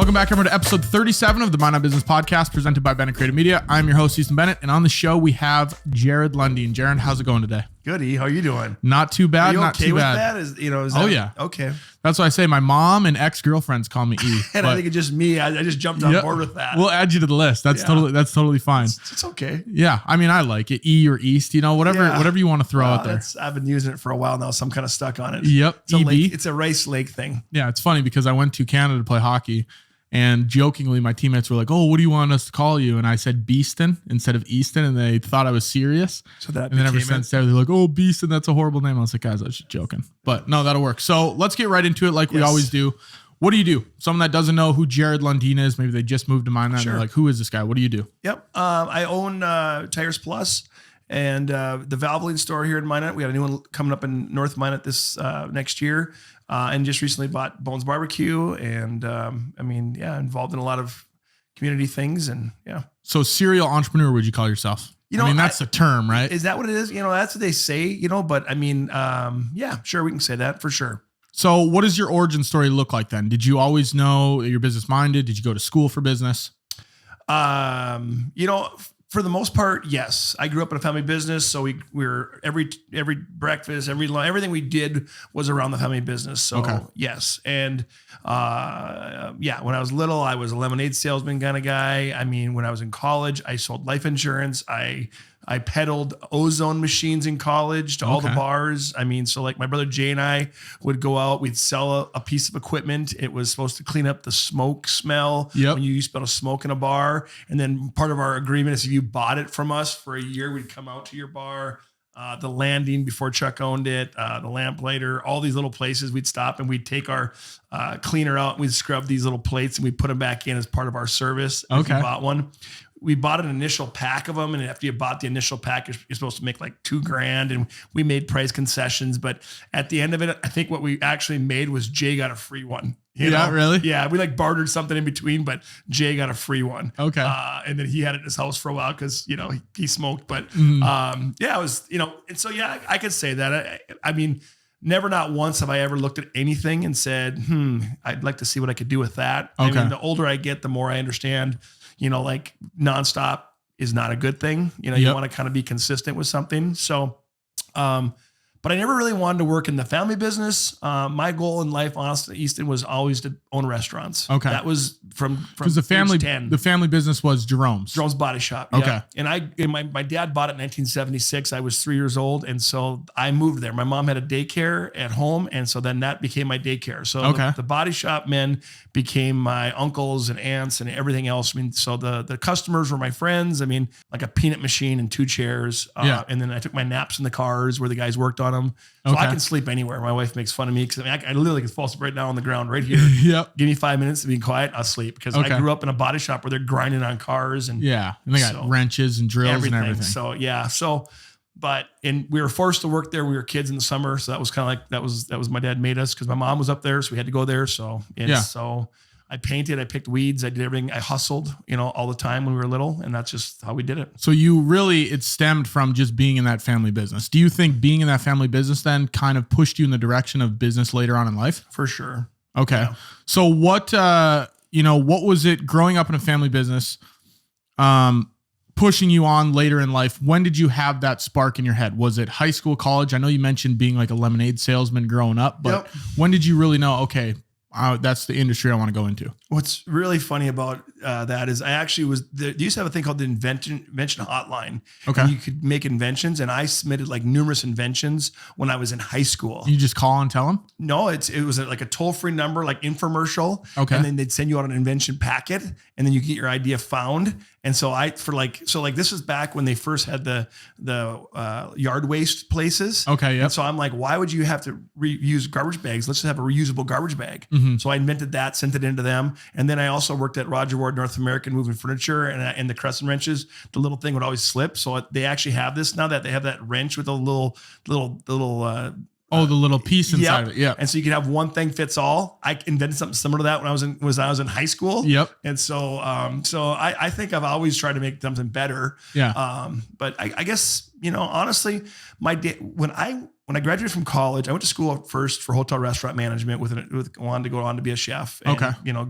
Welcome back, everyone, to episode 37 of the Minot Business Podcast presented by Bennett Creative Media. I'm your host, Easton Bennett, and on the show we have Jarid Lundeen. Jared, how's it going today? Good, E. How are you doing? Not too bad, not okay too with bad. that? Is Oh, that, yeah. Okay. That's why I say my mom and ex-girlfriends call me E. And I think it's just me. I just jumped on board with that. We'll add you to the list. That's totally fine. It's okay. Yeah, I mean, I like it. E or East, whatever you want to throw out there. I've been using it for a while now, so I'm kind of stuck on it. Yep, It's it's a Rice Lake thing. Yeah, it's funny because I went to Canada to play hockey. And jokingly, my teammates were like, "Oh, what do you want us to call you?" And I said Beaston instead of Easton, and they thought I was serious. So that and then ever since there, they're like, "Oh, Beaston, that's a horrible name." I was like, "Guys, I was just joking." But no, that'll work. So let's get right into it, like we always do. What do you do? Someone that doesn't know who Jarid Lundeen is, maybe they just moved to Minot. Sure. And they're like, "Who is this guy? What do you do?" Yep, I own Tires Plus and the Valvoline store here in Minot. We have a new one coming up in North Minot this next year. And just recently bought Bones BBQ and involved in a lot of community things and yeah. So serial entrepreneur, would you call yourself? I mean, that's a term, right? Is that what it is? That's what they say, but I mean, yeah, sure. We can say that for sure. So what does your origin story look like then? Did you always know you're business minded? Did you go to school for business? For the most part, yes. I grew up in a family business, so we were every breakfast, everything we did was around the family business. So yes, and when I was little, I was a lemonade salesman kind of guy. I mean, when I was in college, I sold life insurance. I peddled ozone machines in college to all the bars. I mean, so like my brother Jay and I would go out, we'd sell a piece of equipment. It was supposed to clean up the smoke smell when you smell smoke in a bar. And then part of our agreement is if you bought it from us for a year, we'd come out to your bar, the Landing before Chuck owned it, the Lamplighter, all these little places we'd stop and we'd take our cleaner out and we'd scrub these little plates and we'd put them back in as part of our service. If you bought one. We bought an initial pack of them. And after you bought the initial pack, you're supposed to make like $2,000 and we made price concessions. But at the end of it, I think what we actually made was Jay got a free one. You know? Really? Yeah. We like bartered something in between, but Jay got a free one. Okay. And then he had it in his house for a while because, he smoked, but it was, and so, yeah, I could say that. I mean, never not once have I ever looked at anything and said, I'd like to see what I could do with that. Okay. I mean, the older I get, the more I understand, like nonstop is not a good thing. You want to kind of be consistent with something. So, but I never really wanted to work in the family business. My goal in life, honestly, Easton, was always to own restaurants. Okay. That was from the family, 10. The family business was Jerome's Body Shop. Okay. Yeah. And my dad bought it in 1976. I was 3 years old. And so I moved there. My mom had a daycare at home. And so then that became my daycare. So the Body Shop men became my uncles and aunts and everything else. I mean, so the customers were my friends. I mean, like a peanut machine and 2 chairs. And then I took my naps in the cars where the guys worked on them. So I can sleep anywhere. My wife makes fun of me because I literally can fall asleep right now on the ground right here. Give me 5 minutes to be quiet. I'll sleep because I grew up in a body shop where they're grinding on cars and and they got wrenches and drills and everything. So and we were forced to work there. We were kids in the summer. So that was kind of like, that was my dad made us because my mom was up there. So we had to go there. So, so I painted, I picked weeds, I did everything. I hustled, all the time when we were little, and that's just how we did it. So it stemmed from just being in that family business. Do you think being in that family business then kind of pushed you in the direction of business later on in life? For sure. Okay. Yeah. So what was it growing up in a family business, pushing you on later in life? When did you have that spark in your head? Was it high school, college? I know you mentioned being like a lemonade salesman growing up, but when did you really know, okay, that's the industry I want to go into? What's really funny about that is I actually they used to have a thing called the invention hotline. Okay. And you could make inventions, and I submitted like numerous inventions when I was in high school. You just call and tell them? No, it was like a toll-free number, like infomercial. Okay. And then they'd send you out an invention packet, and then you get your idea found. And so this was back when they first had the yard waste places. Okay. Yeah. And so I'm like, why would you have to reuse garbage bags? Let's just have a reusable garbage bag. Mm-hmm. So I invented that, sent it into them. And then I also worked at Roger Ward North American moving furniture and the crescent wrenches. The little thing would always slip. So they actually have this now that they have that wrench with a little the little piece inside of it. Yeah. And so you can have one thing fits all. I invented something similar to that when I was in high school. Yep. And so, I think I've always tried to make something better. Yeah. But I guess, honestly, when when I graduated from college, I went to school first for hotel restaurant management wanted to go on to be a chef. And,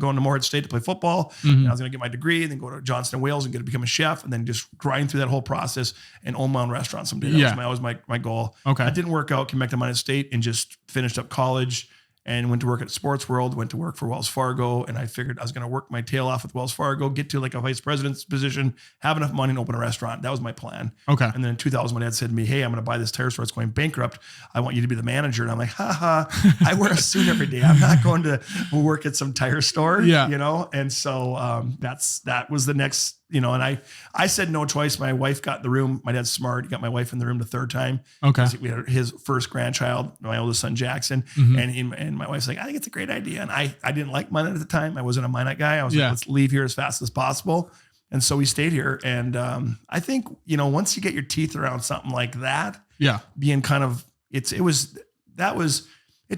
going to Morehead State to play football. And I was going to get my degree and then go to Johnson & Wales and become a chef and then just grind through that whole process and own my own restaurant someday. That was my goal. Okay. That didn't work out. Came back to Minot State and just finished up college and went to work at Sports World, went to work for Wells Fargo. And I figured I was going to work my tail off with Wells Fargo, get to like a vice president's position, have enough money and open a restaurant. That was my plan. Okay. And then in 2000, my dad said to me, hey, I'm going to buy this tire store. It's going bankrupt. I want you to be the manager. And I'm like, I wear a suit every day. I'm not going to work at some tire store, And so that was the next, and I said no twice. My wife got in the room. My dad's smart. He got my wife in the room the third time. Okay. We had his first grandchild, my oldest son, Jackson. And my wife's like, I think it's a great idea. And I didn't like Minot at the time. I wasn't a Minot guy. I was like, let's leave here as fast as possible. And so we stayed here. And I think, once you get your teeth around something like that, being kind of, it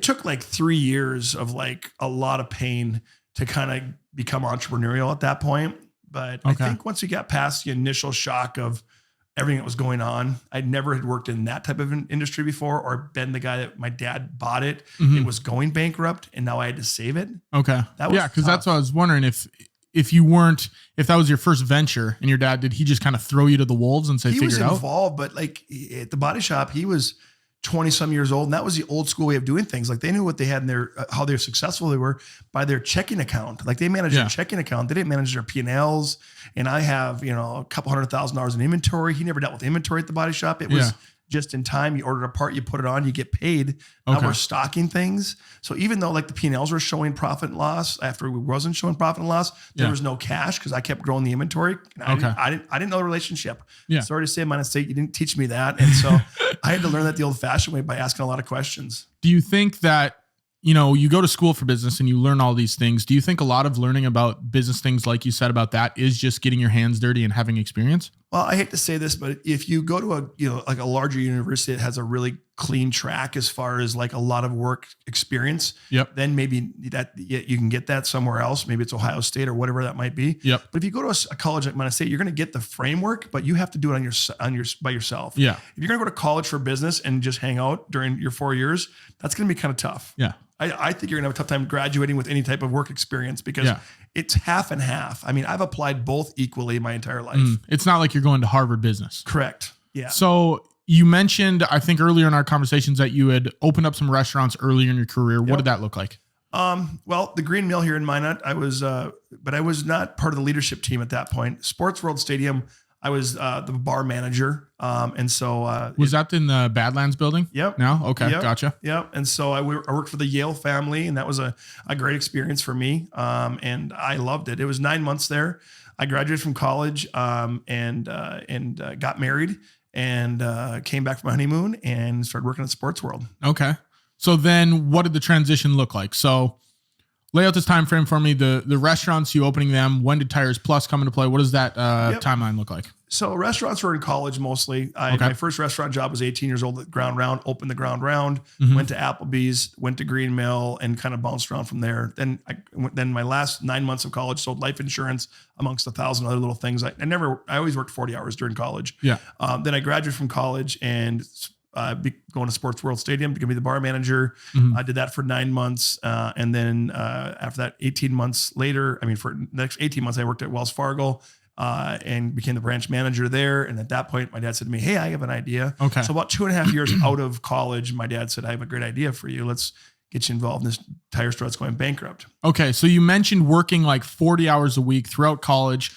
took like 3 years of like a lot of pain to kind of become entrepreneurial at that point. But I think once we got past the initial shock of everything that was going on, I never had worked in that type of an industry before or been the guy that my dad bought it. It was going bankrupt and now I had to save it. Okay. Because that's what I was wondering if that was your first venture and your dad, did he just kind of throw you to the wolves and say, figure it out? He was involved, but like at the body shop, he was 20 some years old. And that was the old school way of doing things. Like they knew what they had in their, how they're successful they were by their checking account. Like they managed their checking account. They didn't manage their P&Ls. And I have, a couple $100,000 in inventory. He never dealt with inventory at the body shop. It was just in time. You ordered a part, you put it on, you get paid. Now we're stocking things. So even though like the P&Ls were showing profit and loss, after we wasn't showing profit and loss, there was no cash because I kept growing the inventory. I didn't know the relationship. Sorry to say, Minot State, you didn't teach me that. And so I had to learn that the old fashioned way by asking a lot of questions. Do you think that, you go to school for business and you learn all these things. Do you think a lot of learning about business things, like you said about that, is just getting your hands dirty and having experience? Well, I hate to say this, but if you go to a larger university that has a really clean track as far as like a lot of work experience, then maybe that you can get that somewhere else. Maybe it's Ohio State or whatever that might be. But if you go to a college like Minot State, you're going to get the framework, but you have to do it by yourself. If you're going to go to college for business and just hang out during your 4 years, that's going to be kind of tough. I think you're gonna have a tough time graduating with any type of work experience because it's half and half. I mean, I've applied both equally my entire life. It's not like you're going to Harvard Business. Correct. Yeah. So you mentioned, I think earlier in our conversations, that you had opened up some restaurants earlier in your career. What did that look like? Well, the Green Mill here in Minot, but I was not part of the leadership team at that point. Sports World Stadium, I was the bar manager. And so was that in the Badlands building? Yep. No? Okay. Gotcha. Yep. And so I worked for the Yale family, and that was a great experience for me. And I loved it. It was 9 months there. I graduated from college and got married and came back from my honeymoon and started working at Sports World. Okay. So then what did the transition look like? So lay out this time frame for me. The restaurants, you opening them. When did Tires Plus come into play? What does that timeline look like? So restaurants were in college mostly. My first restaurant job was 18 years old at Ground Round, opened the Ground Round, went to Applebee's, went to Green Mill, and kind of bounced around from there. Then my last 9 months of college, sold life insurance amongst 1,000 other little things. I always worked 40 hours during college. Then I graduated from college and going to Sports World Stadium to be the bar manager. I did that for 9 months. And then after that, 18 months later, for the next 18 months, I worked at Wells Fargo and became the branch manager there. And at that point, my dad said to me, hey, I have an idea. Okay. So about 2.5 years out of college, my dad said, I have a great idea for you. Let's get you involved in this tire store that's going bankrupt. Okay. So you mentioned working like 40 hours a week throughout college.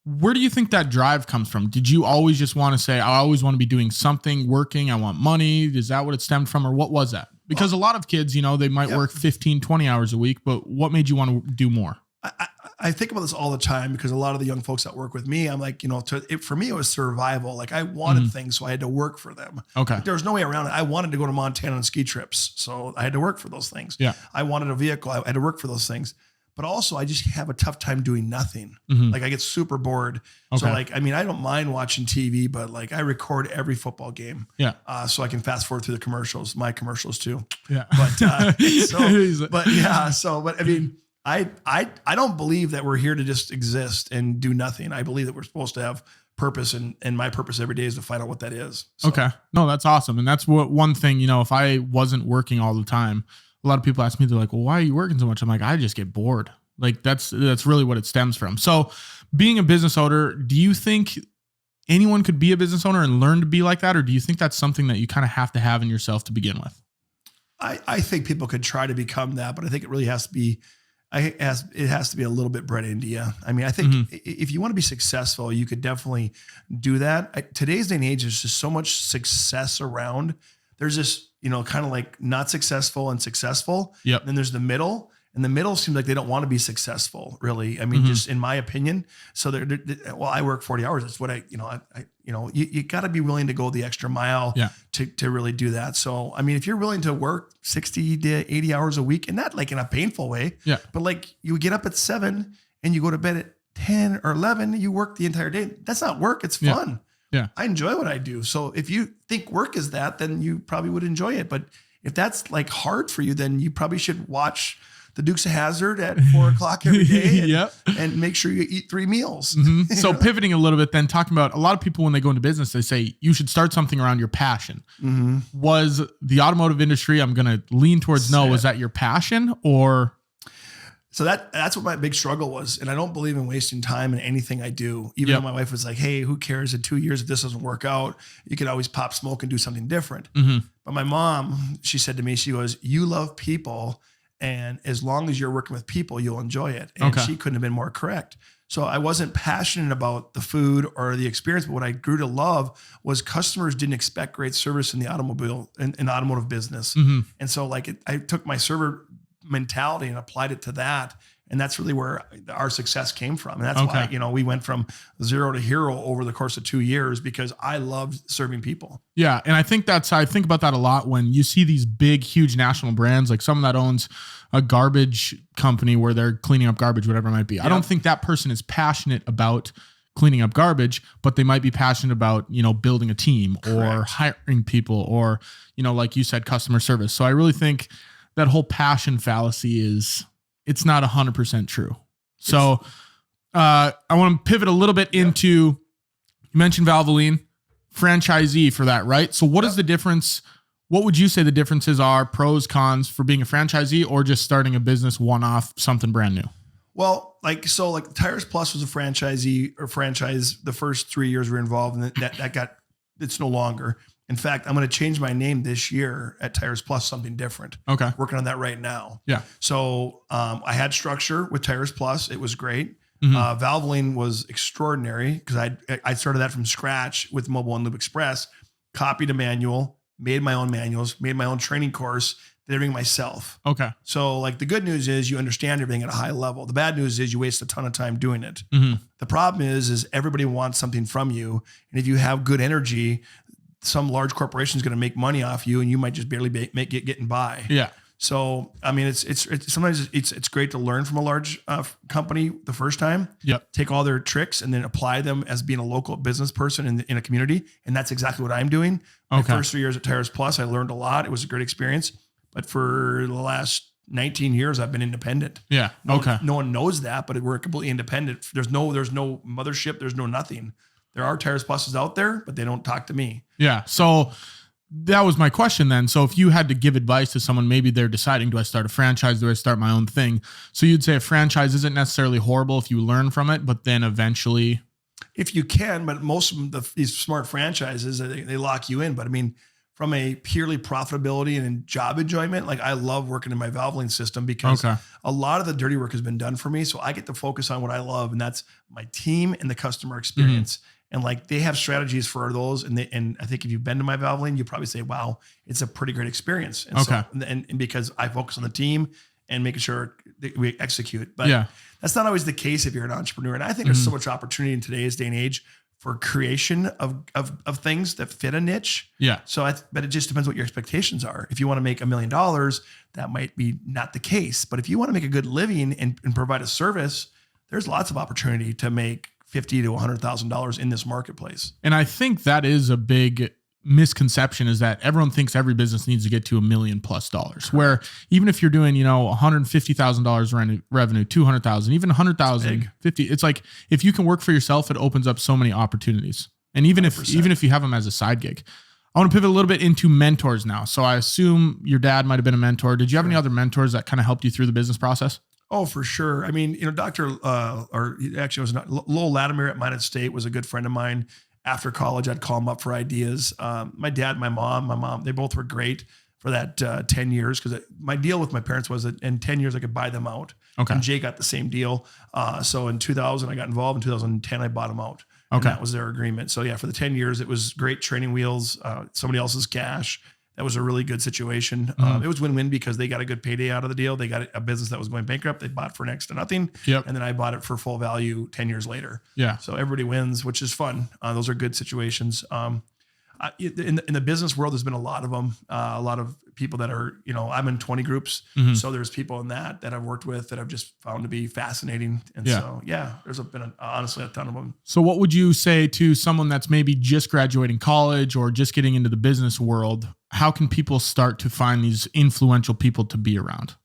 Where do you think that drive comes from? Did you always just want to say, I always want to be doing something, working, I want money? Is that what it stemmed from, or what was that? Because a lot of kids, they might work 15, 20 hours a week, but what made you want to do more? I think about this all the time because a lot of the young folks that work with me, I'm like, for me, it was survival. Like I wanted things, so I had to work for them. Okay. Like, there was no way around it. I wanted to go to Montana on ski trips, so I had to work for those things. Yeah. I wanted a vehicle. I had to work for those things. But also I just have a tough time doing nothing. Like I get super bored. Okay. So I don't mind watching TV, but like I record every football game. Yeah. So I can fast forward through the commercials, my commercials too. Yeah. But, I don't believe that we're here to just exist and do nothing. I believe that we're supposed to have purpose, and my purpose every day is to find out what that is. So. Okay. No, that's awesome. And that's what one thing, if I wasn't working all the time, a lot of people ask me, they're like, well, why are you working so much? I'm like, I just get bored. Like that's really what it stems from. So being a business owner, do you think anyone could be a business owner and learn to be like that? Or do you think that's something that you kind of have to have in yourself to begin with? I think people could try to become that, but I think it really has to be, it has to be a little bit bred into you. I mean, I think if you want to be successful, you could definitely do that. Today's day and age, there's just so much success around. There's this, kind of like not successful and successful. Yep. Then there's the middle. And the middle seems like they don't want to be successful, really. I mean, just in my opinion. So I work 40 hours. That's what you got to be willing to go the extra mile to really do that. So, I mean, if you're willing to work 60 to 80 hours a week, and not like in a painful way, but like you get up at 7 and you go to bed at 10 or 11, you work the entire day. That's not work. It's fun. Yeah. I enjoy what I do. So if you think work is that, then you probably would enjoy it. But if that's like hard for you, then you probably should watch the Dukes of Hazzard at 4:00 every day and make sure you eat 3 meals. So pivoting a little bit, then talking about a lot of people when they go into business, they say you should start something around your passion. Was the automotive industry, I'm going to lean towards no, was that your passion or? So that's what my big struggle was. And I don't believe in wasting time in anything I do. Even though my wife was like, hey, who cares in 2 years if this doesn't work out, you could always pop smoke and do something different. But my mom, she said to me, she goes, you love people. And as long as you're working with people, you'll enjoy it. And she couldn't have been more correct. So I wasn't passionate about the food or the experience, but what I grew to love was customers didn't expect great service in the automotive business. And so I took my server mentality and applied it to that. And that's really where our success came from. And that's why, we went from 0 to hero over the course of 2 years because I loved serving people. Yeah. And I think I think about that a lot when you see these big, huge national brands, like someone that owns a garbage company where they're cleaning up garbage, whatever it might be. I don't think that person is passionate about cleaning up garbage, but they might be passionate about, building a team or hiring people or, like you said, customer service. So I really think that whole passion fallacy it's not 100% true. So I want to pivot a little bit into, you mentioned Valvoline, franchisee for that, right? So what is the difference? What would you say the differences are, pros, cons for being a franchisee or just starting a business one-off, something brand new? Well, Tires Plus was a franchisee or franchise the first 3 years we were involved, and it's no longer. In fact, I'm going to change my name this year at Tires Plus, something different. Okay. Working on that right now. Yeah. So I had structure with Tires Plus. It was great. Valvoline was extraordinary because I started that from scratch with Mobile and Lube Express, copied a manual, made my own manuals, made my own training course, did everything myself. Okay. So the good news is you understand everything at a high level. The bad news is you waste a ton of time doing it. The problem is everybody wants something from you. And if you have good energy, some large corporation is going to make money off you and you might just barely getting by. Yeah. So, I mean, it's sometimes it's great to learn from a large company the first time. Yep. Take all their tricks and then apply them as being a local business person in a community. And that's exactly what I'm doing. My first 3 years at Tires Plus, I learned a lot. It was a great experience. But for the last 19 years, I've been independent. Yeah. No one knows that, but we're completely independent. There's no mothership. There's no nothing. There are Tires Pluses out there, but they don't talk to me. Yeah. So that was my question then. So if you had to give advice to someone, maybe they're deciding, do I start a franchise? Do I start my own thing? So you'd say a franchise isn't necessarily horrible if you learn from it, but then eventually. If you can, but most of these smart franchises, they lock you in. But I mean, from a purely profitability and job enjoyment, I love working in my Valvoline system because a lot of the dirty work has been done for me. So I get to focus on what I love, and that's my team and the customer experience. And they have strategies for those. And I think if you've been to my Valvoline, you probably say, wow, it's a pretty great experience. And so, and because I focus on the team and making sure that we execute, but that's not always the case if you're an entrepreneur. And I think there's so much opportunity in today's day and age for creation of things that fit a niche. Yeah. So, but it just depends what your expectations are. If you want to make $1 million, that might be not the case. But if you want to make a good living and provide a service, there's lots of opportunity to make $50,000 to $100,000 in this marketplace. And I think that is a big misconception is that everyone thinks every business needs to get to $1 million+ where even if you're doing, $150,000 revenue, 200,000, even 100,000, 50, it's like, if you can work for yourself, it opens up so many opportunities. And even 100%. if you have them as a side gig. I want to pivot a little bit into mentors now. So I assume your dad might've been a mentor. Did you have any other mentors that kind of helped you through the business process? Oh, for sure. I mean, Lowell Latimer at Minot State was a good friend of mine. After college, I'd call him up for ideas. My dad, my mom, they both were great for that 10 years. Cause my deal with my parents was that in 10 years I could buy them out. Okay. And Jay got the same deal. So in 2000, I got involved. In 2010, I bought them out. Okay. And that was their agreement. So yeah, for the 10 years, it was great training wheels, somebody else's cash. That was a really good situation. It was win-win because they got a good payday out of the deal. They got a business that was going bankrupt. They bought for next to nothing. Yep. And then I bought it for full value 10 years later. Yeah. So everybody wins, which is fun. Those are good situations. In the business world, there's been a lot of them, a lot of people that are, I'm in 20 groups. Mm-hmm. So there's people in that I've worked with that I've just found to be fascinating. And there's been honestly a ton of them. So what would you say to someone that's maybe just graduating college or just getting into the business world? How can people start to find these influential people to be around?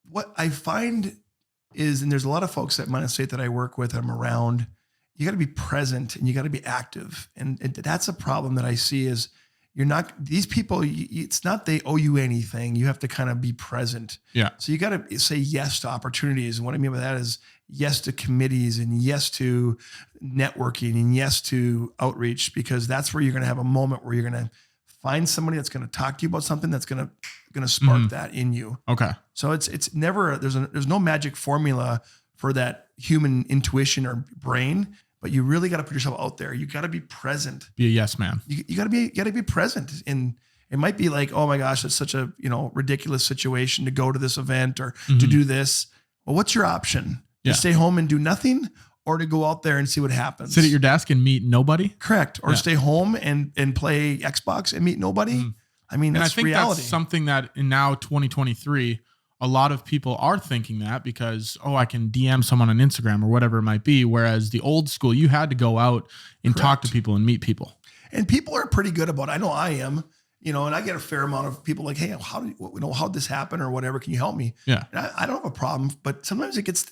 What I find is, and there's a lot of folks at Minot State that I work with, I'm around, you got to be present and you got to be active. And that's a problem that I see is these people, it's not they owe you anything. You have to kind of be present. Yeah. So you got to say yes to opportunities. And what I mean by that is yes to committees and yes to networking and yes to outreach, because that's where you're going to have a moment where you're going to find somebody that's going to talk to you about something that's going to spark that in you. Okay. So it's never, there's no magic formula for that human intuition or brain, but you really got to put yourself out there. You got to be present. Be a yes man. You got to be present. And it might be like, oh my gosh, it's such a, ridiculous situation to go to this event or to do this. Well, what's your option? Yeah. To stay home and do nothing, or to go out there and see what happens? Sit at your desk and meet nobody? Correct. Or stay home and play Xbox and meet nobody. I mean, that's reality. That's something that in now 2023, a lot of people are thinking that because, I can DM someone on Instagram or whatever it might be. Whereas the old school, you had to go out and talk to people and meet people. And people are pretty good about it. I know I am, and I get a fair amount of people like, hey, how'd this happen or whatever? Can you help me? Yeah. And I don't have a problem, but sometimes it gets,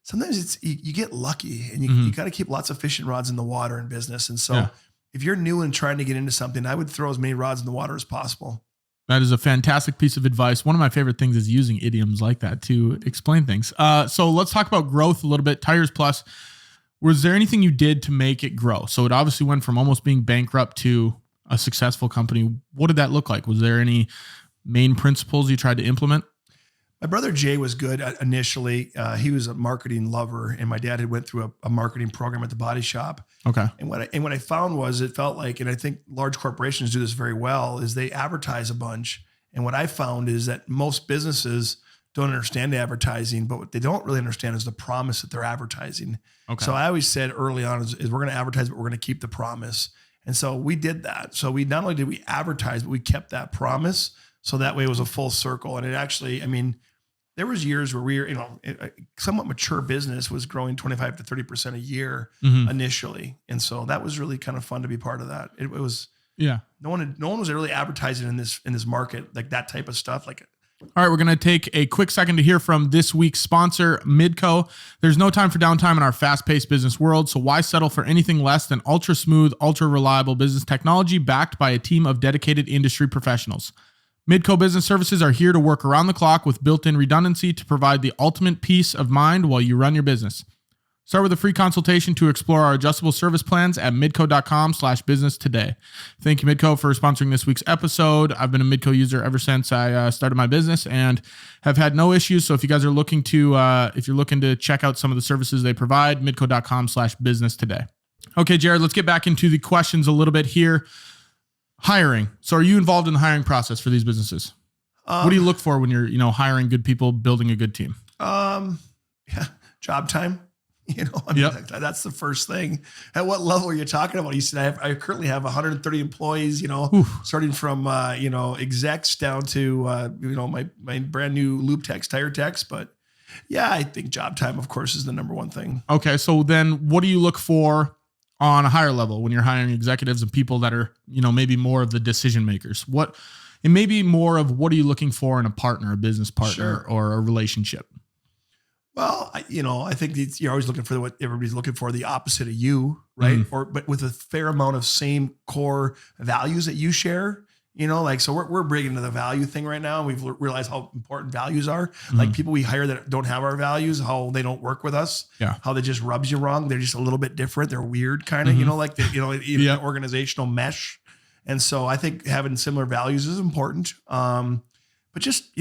sometimes it's, you get lucky and you got to keep lots of fishing rods in the water in business. And so if you're new and trying to get into something, I would throw as many rods in the water as possible. That is a fantastic piece of advice. One of my favorite things is using idioms like that to explain things. So let's talk about growth a little bit. Tires Plus, was there anything you did to make it grow? So it obviously went from almost being bankrupt to a successful company. What did that look like? Was there any main principles you tried to implement? My brother Jay was good initially. He was a marketing lover, and my dad had went through a marketing program at the Body Shop. Okay. And what I found was it felt like, and I think large corporations do this very well, is they advertise a bunch. And what I found is that most businesses don't understand advertising, but what they don't really understand is the promise that they're advertising. Okay. So I always said early on is we're going to advertise, but we're going to keep the promise. And so we did that. So we not only did we advertise, but we kept that promise. So that way it was a full circle. And it actually, there was years where we were, a somewhat mature business was growing 25 to 30% a year initially. And so that was really kind of fun to be part of that. It was, no one was really advertising in this market, like that type of stuff. All right, we're going to take a quick second to hear from this week's sponsor, Midco. There's no time for downtime in our fast-paced business world, so why settle for anything less than ultra-smooth, ultra-reliable business technology backed by a team of dedicated industry professionals? Midco Business Services are here to work around the clock with built-in redundancy to provide the ultimate peace of mind while you run your business. Start with a free consultation to explore our adjustable service plans at midco.com/business today. Thank you, Midco, for sponsoring this week's episode. I've been a Midco user ever since I started my business and have had no issues. So if you guys are looking to, if you're looking to check out some of the services they provide, midco.com/business today. Okay, Jared, let's get back into the questions a little bit here. Hiring. So are you involved in the hiring process for these businesses? What do you look for when you're, hiring good people, building a good team? Job time. That's the first thing. At what level are you talking about? You said I currently have 130 employees, starting from, execs down to, my brand new lube techs, tire techs. But yeah, I think job time, of course, is the number one thing. Okay. So then what do you look for on a higher level when you're hiring executives and people that are, maybe more of the decision makers? And maybe more of what are you looking for in a partner, a business partner, or a relationship? Well, I think you're always looking for what everybody's looking for, the opposite of you, right? But with a fair amount of same core values that you share. So we're big into the value thing right now. We've realized how important values are. Like people we hire that don't have our values, how they don't work with us, how they just rubs you wrong. They're just a little bit different. They're weird kind of, an organizational mesh. And so I think having similar values is important. But just,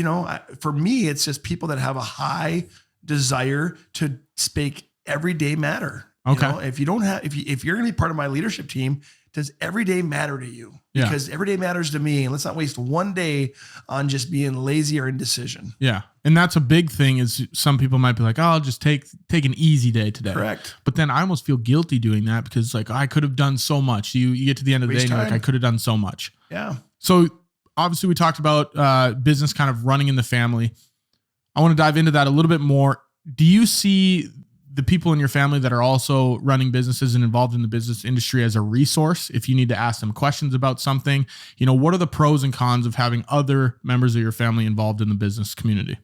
for me, it's just people that have a high desire to speak everyday matter. Okay. If you don't have, if you're going to be part of my leadership team, does every day matter to you? Because every day matters to me, and let's not waste one day on just being lazy or indecision. Yeah. And that's a big thing is some people might be like, oh, I'll just take an easy day today. Correct. But then I almost feel guilty doing that because I could have done so much. You get to the end of the day and you're like, I could have done so much. Yeah. So obviously we talked about business kind of running in the family. I want to dive into that a little bit more. Do you see the people in your family that are also running businesses and involved in the business industry as a resource if you need to ask them questions about something? What are the pros and cons of having other members of your family involved in the business community?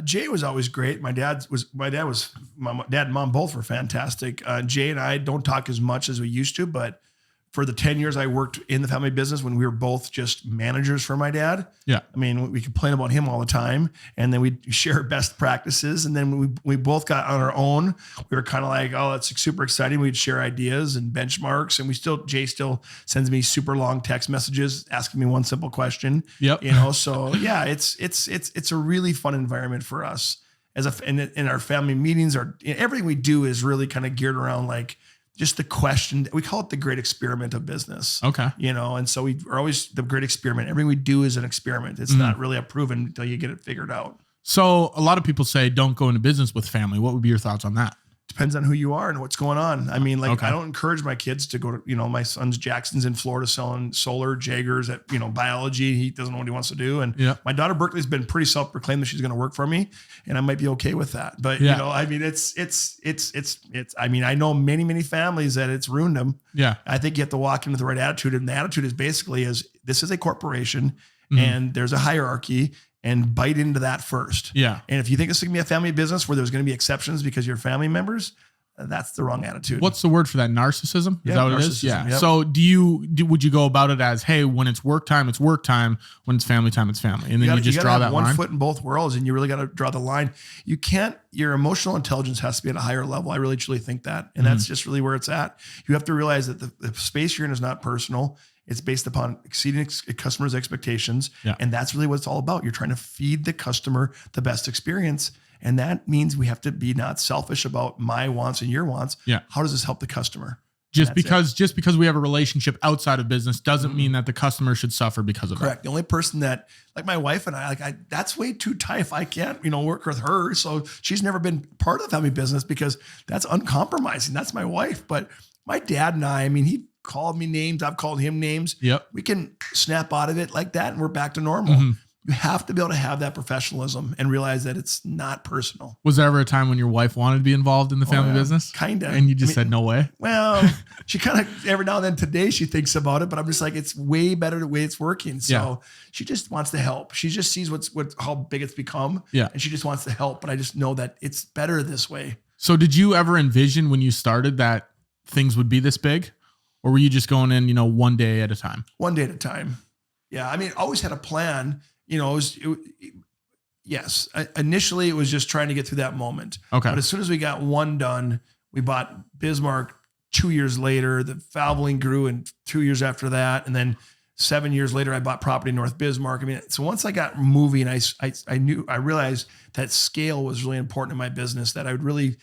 Jay was always great. My dad and mom both were fantastic. Jay and I don't talk as much as we used to, but for the 10 years I worked in the family business when we were both just managers for my dad. Yeah. I mean, we complain about him all the time and then we share best practices. And then we both got on our own. We were kind of like, oh, that's super exciting. We'd share ideas and benchmarks. And Jay still sends me super long text messages asking me one simple question. Yep. So yeah, it's a really fun environment for us in our family meetings everything we do is really kind of geared around like, just the question, we call it the great experiment of business. Okay. And so we are always the great experiment. Everything we do is an experiment. It's not really a proven until you get it figured out. So a lot of people say, don't go into business with family. What would be your thoughts on that? Depends on who you are and what's going on. I mean, Okay. I don't encourage my kids to go to, my son's Jackson's in Florida selling solar Jaggers at, biology. He doesn't know what he wants to do. And my daughter Berkeley's been pretty self-proclaimed that she's going to work for me and I might be okay with that. But, I mean, I know many, many families that it's ruined them. Yeah. I think you have to walk into the right attitude. And the attitude is basically this is a corporation and there's a hierarchy. And bite into that first. Yeah. And if you think it's going to be a family business where there's going to be exceptions because you're family members, that's the wrong attitude. What's the word for that? Narcissism? Is that what it is? Yeah. Yep. So would you go about it as, hey, when it's work time, it's work time. When it's family time, it's family. And then you just draw that line? One foot in both worlds and you really got to draw the line. Your emotional intelligence has to be at a higher level. I really truly think that. And that's just really where it's at. You have to realize that the space you're in is not personal. It's based upon exceeding customers' expectations. Yeah. And that's really what it's all about. You're trying to feed the customer the best experience. And that means we have to be not selfish about my wants and your wants. Yeah. How does this help the customer? Just because we have a relationship outside of business doesn't mean that the customer should suffer because of Correct. The only person that, like my wife and I, that's way too tight if I can't, work with her. So she's never been part of the family business because that's uncompromising. That's my wife. But my dad and I mean, he called me names. I've called him names. Yep. We can snap out of it like that and we're back to normal. You have to be able to have that professionalism and realize that it's not personal. Was there ever a time when your wife wanted to be involved in the family business? Kind of. And you just said, no way? Well, she kind of, every now and then today she thinks about it, but I'm just like, it's way better the way it's working. So she just wants to help. She just sees how big it's become. Yeah. And she just wants to help. But I just know that it's better this way. So did you ever envision when you started that things would be this big? Or were you just going in, one day at a time? One day at a time. Yeah. I mean, I always had a plan. Yes. Initially, it was just trying to get through that moment. Okay. But as soon as we got one done, we bought Bismarck 2 years later. The Valvoline grew in 2 years after that. And then 7 years later, I bought property in North Bismarck. I mean, so once I got moving, I realized that scale was really important in my business, that I would really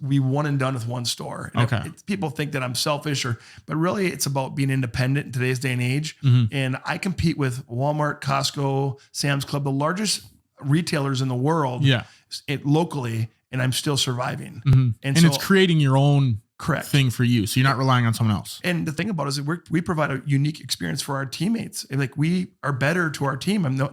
be one and done with one store. And okay. People think that I'm selfish but really it's about being independent in today's day and age. And I compete with Walmart, Costco, Sam's Club, the largest retailers in the world locally, and I'm still surviving. And so, it's creating your own correct thing for you. So you're not relying on someone else. And the thing about it is that we provide a unique experience for our teammates. And like we are better to our team. I'm no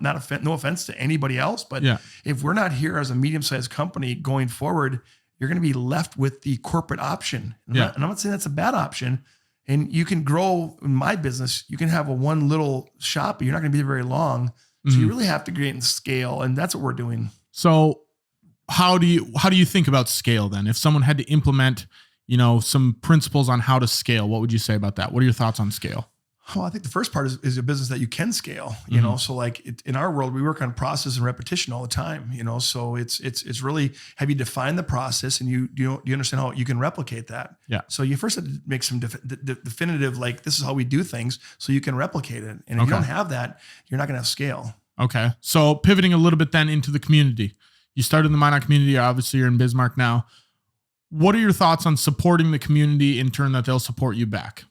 offense to anybody else, but if we're not here as a medium-sized company going forward, you're going to be left with the corporate option. And Yeah. I'm not saying that's a bad option. And you can grow in my business. You can have a one little shop, but you're not going to be there very long. So you really have to create and scale. And that's what we're doing. So how do you think about scale then? If someone had to implement, some principles on how to scale, what would you say about that? What are your thoughts on scale? Well, I think the first part is a business that you can scale, so like in our world, we work on process and repetition all the time, so it's really, have you defined the process and do you understand how you can replicate that? Yeah. So you first have to make some definitive, like this is how we do things so you can replicate it. And if you don't have that, you're not going to have scale. Okay. So pivoting a little bit then into the community, you started in the Minot community. Obviously you're in Bismarck now. What are your thoughts on supporting the community in turn that they'll support you back?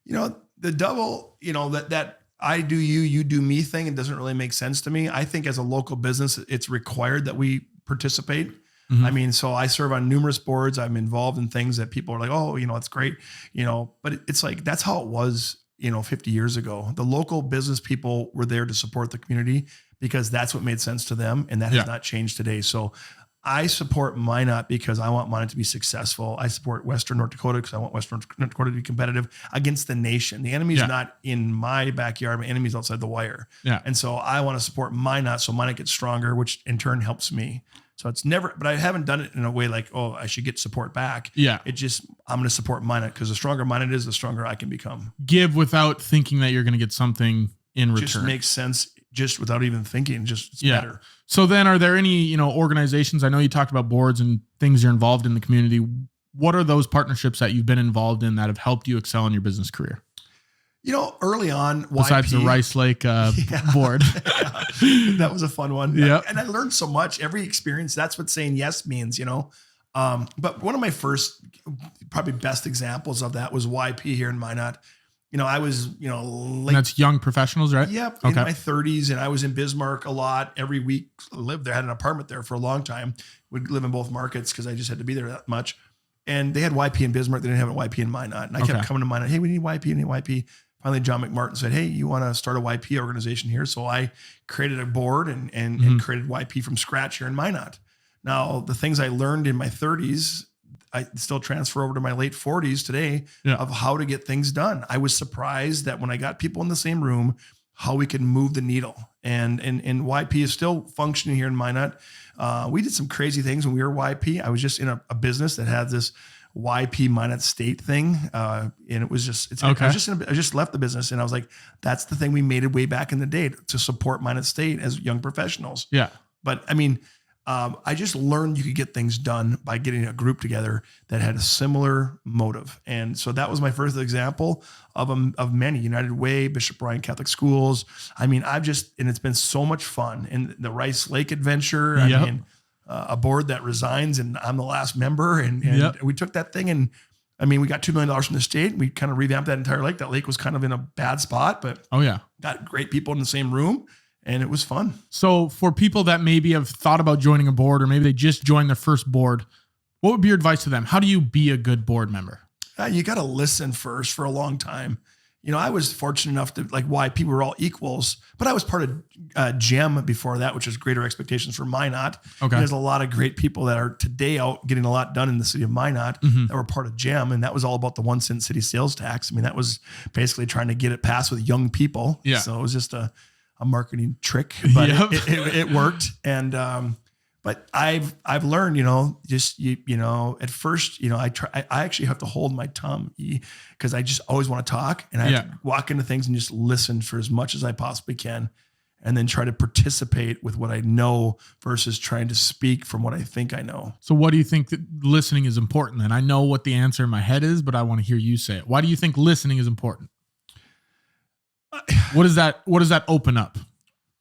The double, that I do you do me thing, it doesn't really make sense to me. I think as a local business, it's required that we participate. I mean, so I serve on numerous boards. I'm involved in things that people are like, oh, it's great, but it's like, that's how it was, 50 years ago. The local business people were there to support the community because that's what made sense to them. And that has not changed today. So I support Minot because I want Minot to be successful. I support Western North Dakota because I want Western North Dakota to be competitive against the nation. The enemy is not in my backyard. My enemy's outside the wire. Yeah. And so I want to support Minot so Minot gets stronger, which in turn helps me. So it's never, but I haven't done it in a way like, oh, I should get support back. Yeah. It just, I'm going to support Minot because the stronger Minot is, the stronger I can become. Give without thinking that you're going to get something in return. Just makes sense. Just without even thinking, just it's better. So then are there any, organizations, I know you talked about boards and things you're involved in the community. What are those partnerships that you've been involved in that have helped you excel in your business career? Early on, besides the Rice Lake board, that was a fun one. Yeah. And I learned so much, every experience. That's what saying yes means, but one of my first, probably best examples of that was YP here in Minot. I was, late. That's young professionals, right? Yep. In my 30s. And I was in Bismarck a lot. Every week lived there, had an apartment there for a long time. Would live in both markets because I just had to be there that much. And they had YP in Bismarck. They didn't have a YP in Minot. And I kept coming to Minot. Hey, we need YP, we need YP. Finally, John McMartin said, hey, you want to start a YP organization here? So I created a board and created YP from scratch here in Minot. Now, the things I learned in my 30s, I still transfer over to my late 40s today of how to get things done. I was surprised that when I got people in the same room, how we could move the needle. And YP is still functioning here in Minot. We did some crazy things when we were YP. I was just in a business that had this YP Minot State thing. And it was just, I just left the business and I was like, that's the thing we made it way back in the day to support Minot State as young professionals. Yeah. But I mean, I just learned you could get things done by getting a group together that had a similar motive. And so that was my first example of many. United Way, Bishop Bryan Catholic Schools. I mean, and it's been so much fun. And the Rice Lake adventure, I mean, a board that resigns and I'm the last member. And we took that thing and I mean, we got $2 million from the state. We kind of revamped that entire lake. That lake was kind of in a bad spot, but got great people in the same room. And it was fun. So for people that maybe have thought about joining a board or maybe they just joined their first board, what would be your advice to them? How do you be a good board member? You got to listen first for a long time. I was fortunate enough to why people were all equals, but I was part of GEM before that, which is Greater Expectations for Minot. Okay. There's a lot of great people that are today out getting a lot done in the city of Minot that were part of GEM. And that was all about the 1 cent city sales tax. I mean, that was basically trying to get it passed with young people. Yeah. So it was just a marketing trick, but it worked. And, but I've learned, at first, I actually have to hold my tongue because I just always want to talk and I have to walk into things and just listen for as much as I possibly can. And then try to participate with what I know versus trying to speak from what I think I know. So what do you think that listening is important then? I know what the answer in my head is, but I want to hear you say it. Why do you think listening is important? What does that open up?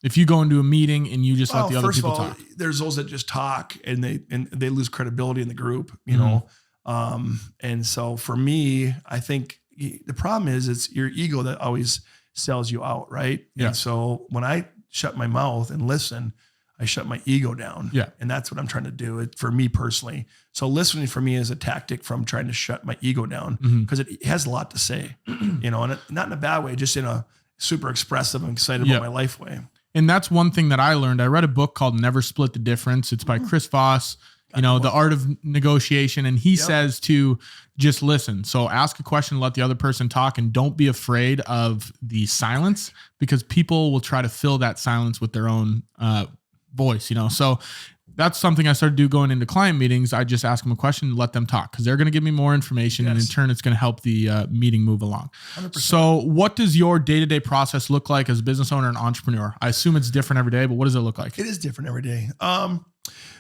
If you go into a meeting and you just let the other people talk? There's those that just talk and they lose credibility in the group, you know? And so for me, I think the problem is it's your ego that always sells you out. Right. Yeah. And so when I shut my mouth and listen, I shut my ego down. Yeah. And that's what I'm trying to do for me personally. So listening for me is a tactic from trying to shut my ego down because it has a lot to say, and not in a bad way, just in a super expressive and excited about my life way. And that's one thing that I learned. I read a book called Never Split the Difference. It's by Chris Voss. the art of negotiation. And he says to just listen. So ask a question, let the other person talk, and don't be afraid of the silence, because people will try to fill that silence with their own voice, So that's something I started to do going into client meetings. I just ask them a question and let them talk, because they're going to give me more information, and in turn, it's going to help the meeting move along. 100%. So what does your day-to-day process look like as a business owner and entrepreneur? I assume it's different every day, but what does it look like? It is different every day.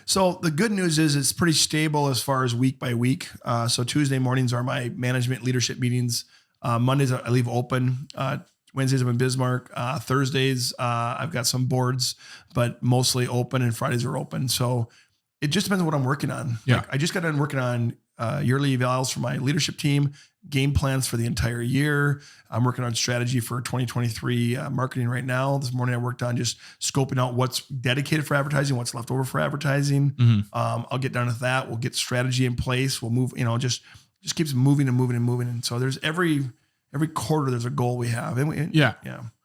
So the good news is it's pretty stable as far as week by week. So Tuesday mornings are my management leadership meetings. Mondays I leave open. Wednesdays I'm in Bismarck. Thursdays I've got some boards, but mostly open, and Fridays are open. So it just depends on what I'm working on. Yeah. Like I just got done working on yearly evals for my leadership team, game plans for the entire year. I'm working on strategy for 2023 marketing right now. This morning I worked on just scoping out what's dedicated for advertising, what's left over for advertising. I'll get down to that. We'll get strategy in place. We'll move, just keeps moving and moving and moving. And so there's every quarter there's a goal we have. Yeah.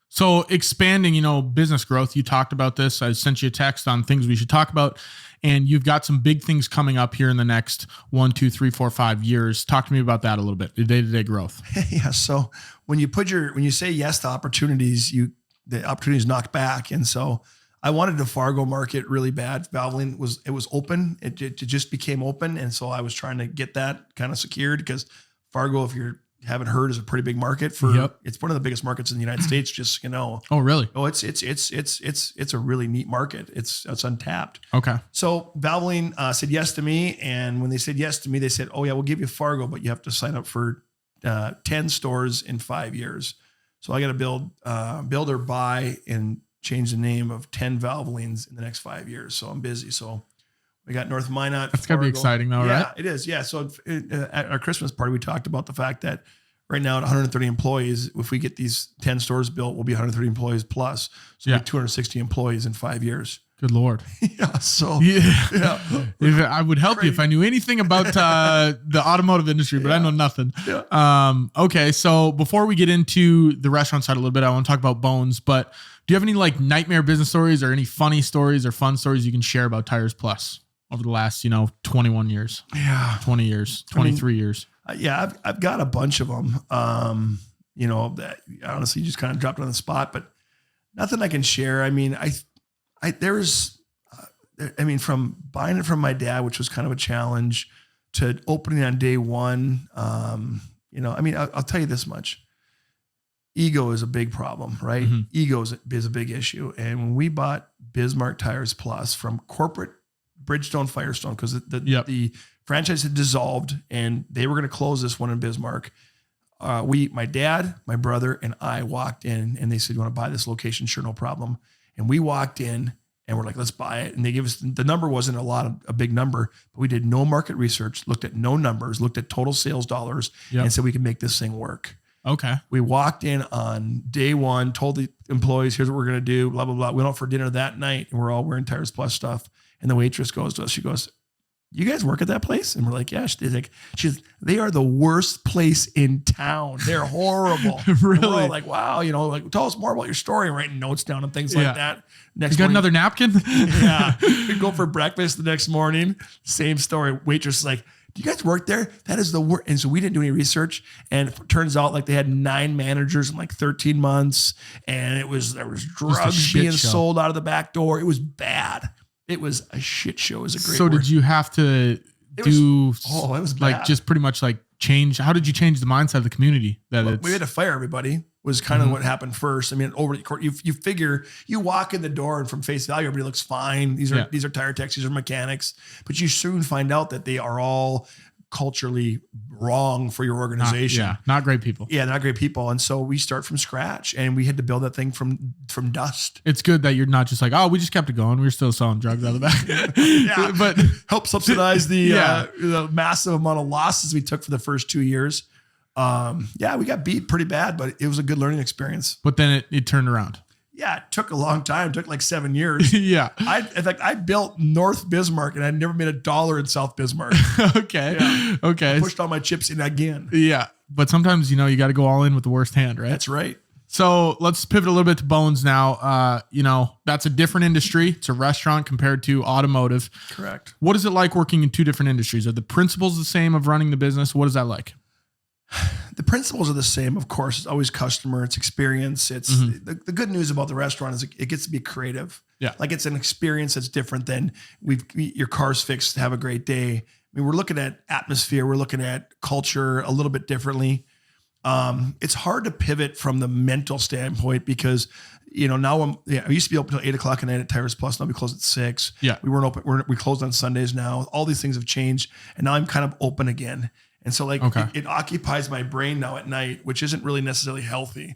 So expanding, business growth, you talked about this. I sent you a text on things we should talk about, and you've got some big things coming up here in the next 1, 2, 3, 4, 5 years. Talk to me about that a little bit, the day-to-day growth. Yeah. So when you say yes to opportunities, the opportunities knock back. And so I wanted the Fargo market really bad. Valvoline was open. It just became open. And so I was trying to get that kind of secured, because Fargo, if you haven't heard, is a pretty big market it's one of the biggest markets in the United States, just, Oh, really? Oh, it's a really neat market. It's untapped. Okay. So Valvoline said yes to me. And when they said yes to me, they said, oh yeah, we'll give you Fargo, but you have to sign up for 10 stores in 5 years. So I got to build or buy and change the name of 10 Valvolines in the next 5 years. So I'm busy. So we got North Minot. That's got to be exciting though, right? Yeah, it is. Yeah. So at our Christmas party, we talked about the fact that right now at 130 employees, if we get these 10 stores built, we'll be 130 employees plus. So we'll be 260 employees in 5 years. Good Lord. Yeah. So I would help you if I knew anything about the automotive industry, but I know nothing. Yeah. Okay. So before we get into the restaurant side a little bit, I want to talk about Bones, but do you have any like nightmare business stories or any funny stories or fun stories you can share about Tires Plus over the last, 21 years? Yeah. 20 years, 23 years. Yeah. I've got a bunch of them, that honestly just kind of dropped on the spot, but nothing I can share. I mean, from buying it from my dad, which was kind of a challenge, to opening on day one, I'll tell you this much. Ego is a big problem, right? Mm-hmm. Ego is a big issue. And when we bought Bismarck Tires Plus from corporate Bridgestone Firestone, because the franchise had dissolved and they were going to close this one in Bismarck, my dad, my brother, and I walked in, and they said, "You want to buy this location?" Sure, no problem. And we walked in and we're like, "Let's buy it." And they gave us, the number wasn't a big number, but we did no market research, looked at no numbers, looked at total sales dollars, and said we can make this thing work. Okay. We walked in on day one, told the employees, "Here's what we're going to do, blah, blah, blah." We went out for dinner that night, and we're all wearing Tires Plus stuff. And the waitress goes to us, she goes, "You guys work at that place?" And we're like, "Yeah." She's they are the worst place in town. They're horrible. Really? We're all like, "Wow, tell us more about your story," and writing notes down and things like that. You got another napkin? Yeah. We go for breakfast the next morning. Same story. Waitress is like, "Do you guys work there? That is the worst." And so we didn't do any research. And it turns out like they had 9 managers in like 13 months. And there was drugs being sold out of the back door. It was bad. It was a shit show. It was a great word. Did you have to it was bad. Like just pretty much like change? How did you change the mindset of the community? We had to fire everybody. Was kind of what happened first. I mean, over the court, you figure you walk in the door and from face value, everybody looks fine. These are tire techs, these are mechanics, but you soon find out that they are all culturally wrong for your organization. Not great people. Yeah, not great people. And so we start from scratch, and we had to build that thing from dust. It's good that you're not just like, "Oh, we just kept it going. We're still selling drugs out of the back." But help subsidize the massive amount of losses we took for the first 2 years. We got beat pretty bad, but it was a good learning experience. But then it turned around. Yeah, it took a long time. It took like 7 years. Yeah. In fact, I built North Bismarck, and I never made $1 in South Bismarck. Okay. Yeah. Okay. I pushed all my chips in again. Yeah. But sometimes, you got to go all in with the worst hand, right? That's right. So let's pivot a little bit to Bones now. That's a different industry. It's a restaurant compared to automotive. Correct. What is it like working in two different industries? Are the principles the same of running the business? What is that like? The principles are the same, of course. It's always customer, it's experience. It's the good news about the restaurant is it gets to be creative. Yeah. Like it's an experience that's different than your car's fixed, have a great day. I mean, we're looking at atmosphere. We're looking at culture a little bit differently. It's hard to pivot from the mental standpoint because, now I used to be open till 8:00 at night at Tires Plus. Now we close at 6. Yeah. We weren't open. We closed on Sundays now. All these things have changed and now I'm kind of open again. And so it occupies my brain now at night, which isn't really necessarily healthy.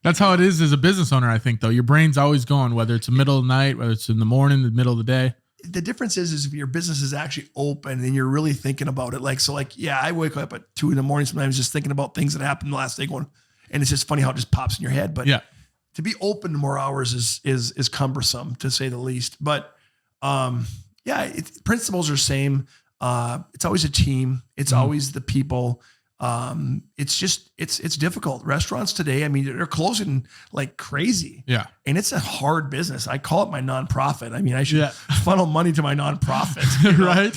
That's how it is as a business owner, I think, though. Your brain's always going, whether it's the middle of the night, whether it's in the morning, the middle of the day. The difference is if your business is actually open and you're really thinking about it. I wake up at 2 a.m. sometimes just thinking about things that happened the last day and it's just funny how it just pops in your head. But to be open more hours is cumbersome to say the least. But principles are same. It's always a team. It's always the people. It's difficult. Restaurants today, I mean, they're closing like crazy. Yeah. And it's a hard business. I call it my nonprofit. I mean, I should funnel money to my nonprofit. Right.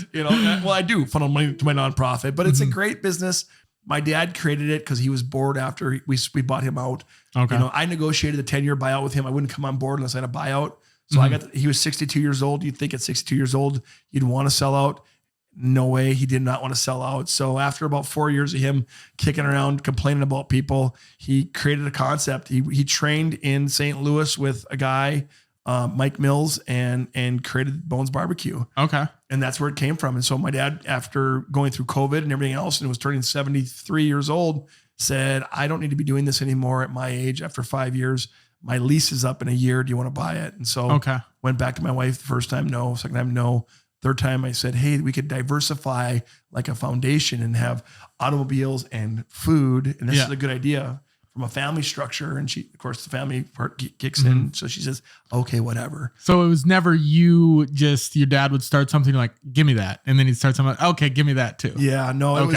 Well, I do funnel money to my nonprofit, but it's a great business. My dad created it because he was bored after we bought him out. Okay. I negotiated a 10-year buyout with him. I wouldn't come on board unless I had a buyout. So he was 62 years old. You'd think at 62 years old, you'd want to sell out. No way. He did not want to sell out. So after about 4 years of him kicking around, complaining about people, he created a concept. He trained in St. Louis with a guy, Mike Mills, and created Bones BBQ. Okay. And that's where it came from. And so my dad, after going through COVID and everything else, and was turning 73 years old, said, I don't need to be doing this anymore at my age after 5 years. My lease is up in a year. Do you want to buy it? And so went back to my wife the first time, no. Second time, no. Third time I said, hey, we could diversify like a foundation and have automobiles and food. And this is a good idea from a family structure. And she, of course, the family part kicks in. So she says, okay, whatever. So it was never your dad would start something like, give me that. And then he'd start something like, okay, give me that too. Yeah, no,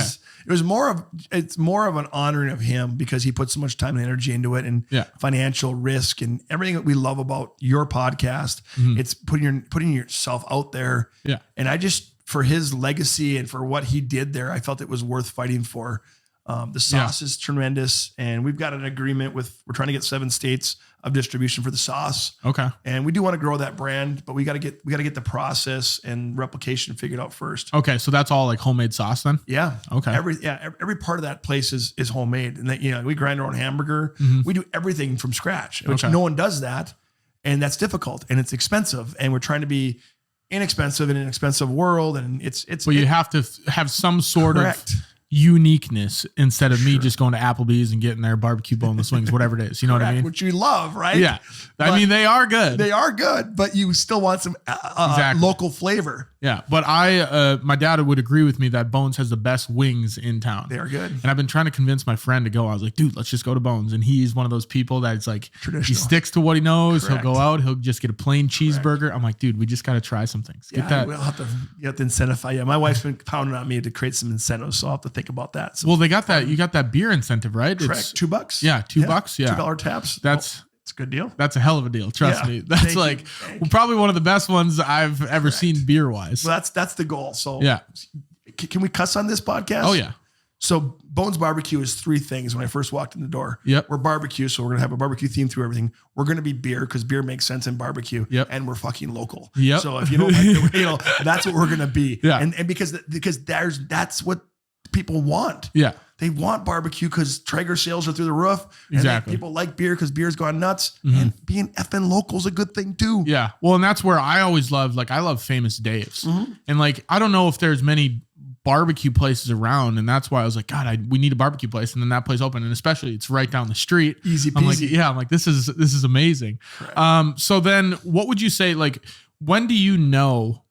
it's more of an honoring of him because he put so much time and energy into it and financial risk and everything that we love about your podcast. It's putting yourself out there. Yeah. And I just, for his legacy and for what he did there, I felt it was worth fighting for. The sauce is tremendous, and we've got an agreement we're trying to get 7 states of distribution for the sauce. Okay. And we do want to grow that brand, but we got to get the process and replication figured out first. Okay. So that's all like homemade sauce then? Yeah. Okay. Every part of that place is homemade. And we grind our own hamburger. We do everything from scratch, which no one does that. And that's difficult and it's expensive. And we're trying to be inexpensive in an expensive world. And you have to have some sort of uniqueness instead of me just going to Applebee's and getting their barbecue boneless wings, whatever it is. You know what I mean? Which we love, right? Yeah. I mean, they are good. They are good, but you still want some local flavor. Yeah. But my dad would agree with me that Bones has the best wings in town. They are good. And I've been trying to convince my friend to go. I was like, dude, let's just go to Bones. And he's one of those people that's like, he sticks to what he knows. Correct. He'll go out. He'll just get a plain cheeseburger. I'm like, dude, we just got to try some things. Get that. We'll have to incentivize. Yeah. My wife's been pounding on me to create some incentives. So I'll have to think about that. So well, they got that. You got that beer incentive, right? Correct. It's $2. Yeah. $2. Yeah. $2 taps. It's a good deal. That's a hell of a deal. Trust me. That's probably one of the best ones I've ever seen beer wise. Well, that's the goal. So yeah. Can we cuss on this podcast? Oh yeah. So Bones BBQ is 3 things when I first walked in the door. Yep. We're barbecue. So we're going to have a barbecue theme through everything. We're going to be beer because beer makes sense in barbecue. Yep. And we're fucking local. Yep. So if you don't like the, that's what we're going to be. Yeah. And because that's what people want. Yeah. They want barbecue because Traeger sales are through the roof. Exactly. And people like beer because beer's gone nuts. And being effing local is a good thing too. Yeah. Well, and that's where I always loved, I love Famous Dave's. And I don't know if there's many barbecue places around. And that's why I was like, God, we need a barbecue place. And then that place opened. And especially it's right down the street. Easy peasy. I'm like, this is amazing. Correct. So then what would you say, when do you know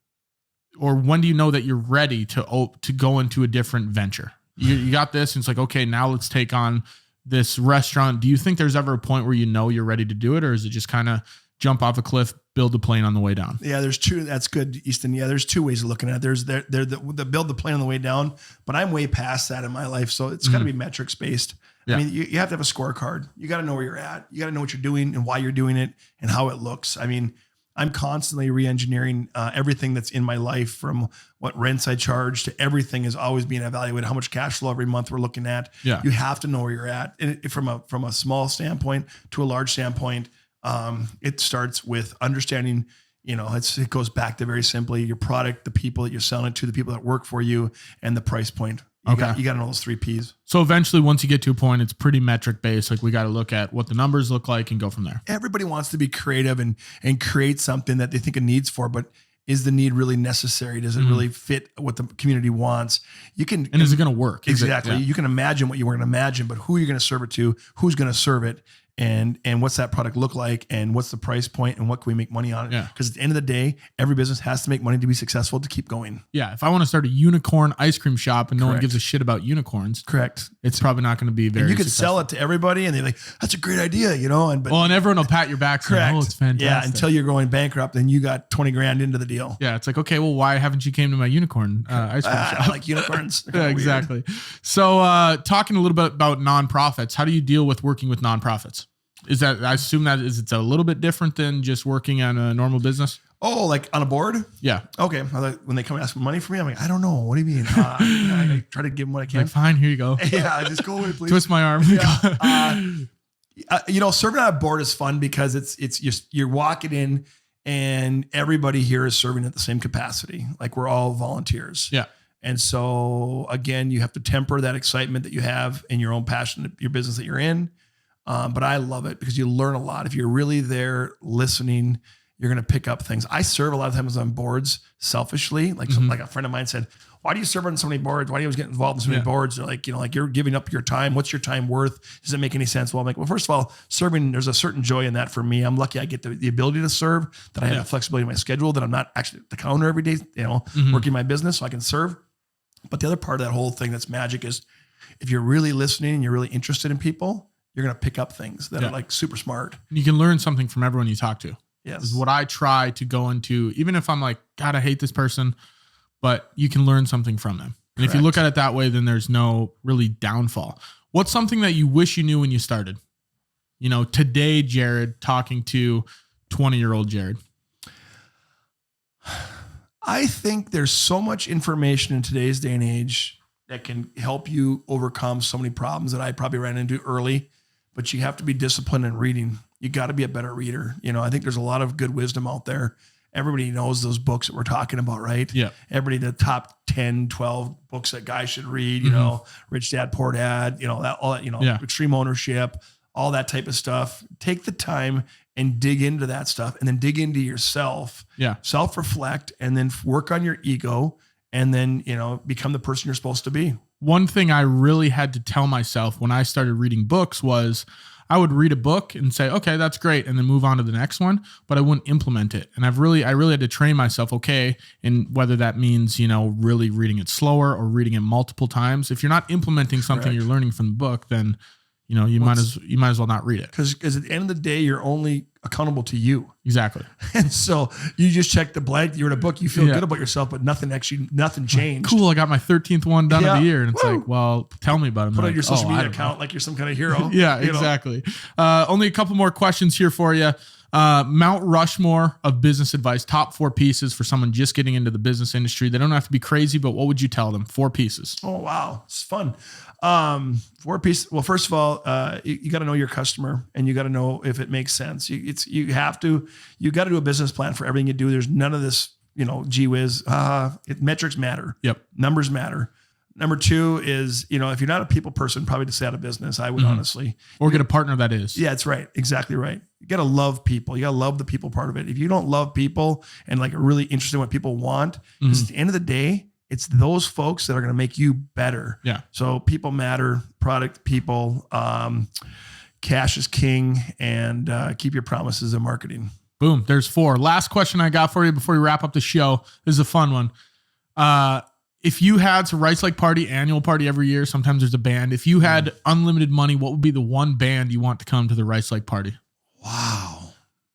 that you're ready to go into a different venture? You got this, and it's like, okay, now let's take on this restaurant. Do you think there's ever a point where you're ready to do it, or is it just kind of jump off a cliff, build the plane on the way down. Yeah, there's two. That's good, Easton. Yeah, there's two ways of looking at it. There's the build the plane on the way down, but I'm way past that in my life. So it's got to be metrics based. Yeah. I mean, you have to have a scorecard. You got to know where you're at. You got to know what you're doing and why you're doing it and how it looks. I mean, I'm constantly re-engineering everything that's in my life, from what rents I charge to everything is always being evaluated. How much cash flow every month we're looking at. Yeah. You have to know where you're at. And from a small standpoint to a large standpoint, it starts with understanding, it goes back to very simply your product, the people that you're selling it to, the people that work for you, and the price point. You got to know those 3 Ps. So eventually, once you get to a point, it's pretty metric based. Like, we got to look at what the numbers look like and go from there. Everybody wants to be creative and create something that they think a need's for, but is the need really necessary? Does it really fit what the community wants? And is it going to work? Exactly. You can imagine what you were going to imagine, but who are you going to serve it to? Who's going to serve it? And what's that product look like, and what's the price point, and what can we make money on it? Yeah. Because at the end of the day, every business has to make money to be successful, to keep going. Yeah. If I want to start a unicorn ice cream shop and no one gives a shit about unicorns, it's probably not going to be very and you could successful. sell it to everybody and they're like, that's a great idea, and everyone will pat your back saying, oh, it's fantastic. Yeah, until you're going bankrupt and you got 20 grand into the deal. Yeah. It's like, okay, well, why haven't you came to my unicorn ice cream shop? I like unicorns. Yeah, exactly. So talking a little bit about nonprofits, how do you deal with working with nonprofits? I assume it's a little bit different than just working on a normal business? Oh, like on a board? Yeah. Okay. When they come ask for money from me, I'm like, I don't know. What do you mean? I try to give them what I can. Like, fine, here you go. Yeah, just go away, please. Twist my arm. Yeah. Serving on a board is fun because it's just, you're walking in and everybody here is serving at the same capacity. Like, we're all volunteers. Yeah. And so again, you have to temper that excitement that you have in your own passion, your business that you're in. But I love it because you learn a lot. If you're really there listening, you're going to pick up things. I serve a lot of times on boards selfishly. Like, like a friend of mine said, why do you serve on so many boards? Why do you always get involved in so many boards? They're like, like, you're giving up your time. What's your time worth? Does it make any sense? Well, I'm like, well, first of all, serving, there's a certain joy in that for me. I'm lucky I get the ability to serve, that I have the flexibility in my schedule, that I'm not actually at the counter every day, working my business, so I can serve. But the other part of that whole thing that's magic is, if you're really listening and you're really interested in people, you're going to pick up things that are like super smart. You can learn something from everyone you talk to. Yes. This is what I try to go into, even if I'm like, God, I hate this person, but you can learn something from them. And if you look at it that way, then there's no really downfall. What's something that you wish you knew when you started? Today, Jarid, talking to 20-year-old Jarid. I think there's so much information in today's day and age that can help you overcome so many problems that I probably ran into early. But you have to be disciplined in reading. You got to be a better reader. I think there's a lot of good wisdom out there. Everybody knows those books that we're talking about, right? Yeah. Everybody, the top 10, 12 books that guys should read, Rich Dad, Poor Dad, all that, Extreme Ownership, all that type of stuff. Take the time and dig into that stuff, and then dig into yourself. Yeah. Self-reflect, and then work on your ego, and then, become the person you're supposed to be. One thing I really had to tell myself when I started reading books was I would read a book and say, okay, that's great, and then move on to the next one, but I wouldn't implement it. And I really had to train myself, okay, and whether that means, really reading it slower or reading it multiple times. If you're not implementing something you're learning from the book, then you might as well not read it. Because at the end of the day, you're only accountable to you. Exactly. And so you just check the blank. You're in a book. You feel good about yourself, but nothing changed. Cool. I got my 13th one done of the year. And it's like, well, tell me about it. Put on your social media account like you're some kind of hero. Yeah, exactly. Only a couple more questions here for you. Mount Rushmore of business advice, top 4 pieces for someone just getting into the business industry. They don't have to be crazy, but what would you tell them? 4 pieces. Oh, wow. It's fun. 4 pieces. Well, first of all, you got to know your customer, and you got to know if it makes sense. You got to do a business plan for everything you do. There's none of this, gee whiz, metrics matter. Yep. Numbers matter. Number 2 is, if you're not a people person, probably to stay out of business, I would honestly. Or get a partner that is. Yeah, that's right. Exactly right. You got to love people. You got to love the people part of it. If you don't love people and like are really interested in what people want, because at the end of the day, it's those folks that are going to make you better. Yeah. So people matter, product, people, cash is king, and keep your promises in marketing. Boom. There's 4. Last question I got for you before we wrap up the show. This is a fun one. If you had a Rice Lake Party, annual party every year, sometimes there's a band. If you had unlimited money, what would be the one band you want to come to the Rice Lake Party? Wow,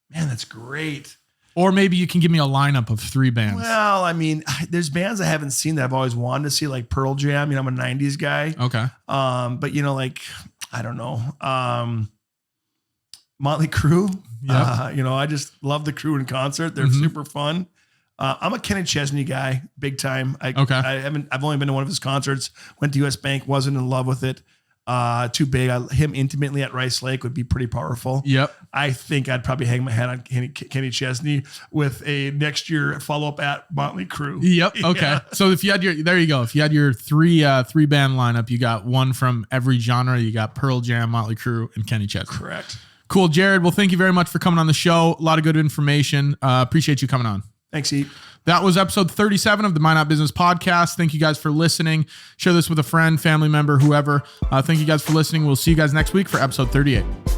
man, that's great. Or maybe you can give me a lineup of 3 bands. Well, I mean, there's bands I haven't seen that I've always wanted to see, like Pearl Jam. You know, I'm a 90s guy. Okay. But you know, like, I don't know. Motley Crue. Yep. You know, I just love the Crue in concert. They're super fun. I'm a Kenny Chesney guy, big time. I've only been to one of his concerts. Went to US Bank, wasn't in love with it. Too big. Him intimately at Rice Lake would be pretty powerful. Yep. I think I'd probably hang my hat on Kenny Chesney with a next year follow-up at Motley Crue. Yep. Okay. Yeah. So if you had there you go. If you had your 3 band lineup, you got one from every genre. You got Pearl Jam, Motley Crue, and Kenny Chesney. Correct. Cool. Jarid, well, thank you very much for coming on the show. A lot of good information. Appreciate you coming on. Thanks, Eat. That was episode 37 of the Minot Business Podcast. Thank you guys for listening. Share this with a friend, family member, whoever. Thank you guys for listening. We'll see you guys next week for episode 38.